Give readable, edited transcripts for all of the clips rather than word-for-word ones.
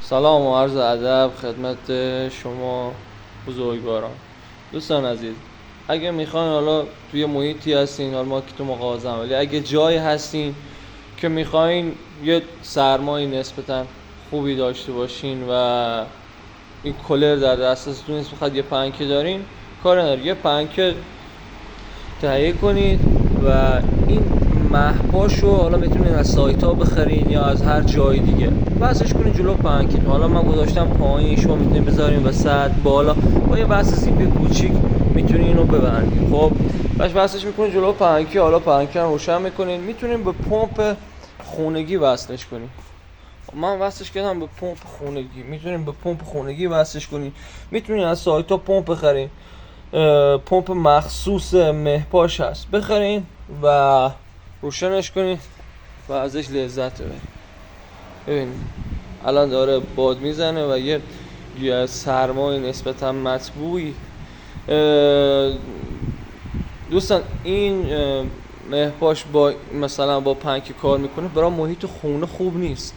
سلام و عرض ادب خدمت شما بزرگواران. دوستان عزیز، اگه میخواین حالا توی محیطی هستین، حالا ما که تو مغازه هم، ولی اگه جایی هستین که میخواین یه سرمایه نسبتا خوبی داشته باشین و این کولر در دسترستون نیست، میخواد یه پنکه دارین، کار نداره، یه پنکه تهیه کنید و این محباشو حالا میتونید از سایت ها بخرین یا از هر جای دیگه، وصلش کنید جلو پنکتون. حالا من گذاشتم پایین، شما میتونید بذارین وسط، بالا، با یه بسته زیپ کوچیک میتونید اینو ببندید. خب باش وصلش میکنید جلو پنکه. حالا پنکه رو روشن میکنید، میتونید به پمپ خونگی وصلش کنید. من وصلش کردم به پمپ خونگی، میتونید به پمپ خونگی وصلش کنید. میتونید از سایت ها پمپ بخرین، پمپ مخصوص مهپاش هست، بخرین و روشنش کنین و ازش لذت ببرین. ببینید الان داره باد میزنه و یه سرمای نسبتا مطبوعی. دوستان این مهپاش با مثلا با پنکه کار میکنه، برای محیط خونه خوب نیست،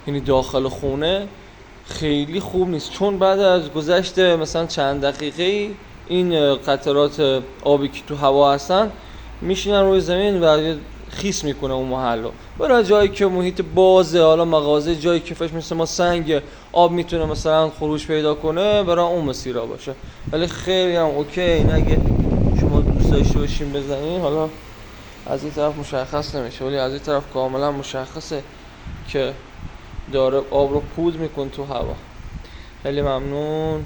یعنی داخل خونه خیلی خوب نیست، چون بعد از گذشت مثلا چند دقیقه این قطرات آبی که تو هوا هستن میشینن روی زمین و خیس میکنه اون محلو. برای جایی که محیط بازه، حالا مغازه جایی که فش مثل ما سنگ، آب میتونه مثلا خروج پیدا کنه، برای اون مسیرها باشه. ولی خیلی هم اوکی، این اگه شما دوست داشته باشین بزنین، حالا از این طرف مشخص نمیشه ولی از این طرف کاملا مشخصه که داره آب رو پود میکنه تو هوا. خیلی ممنون.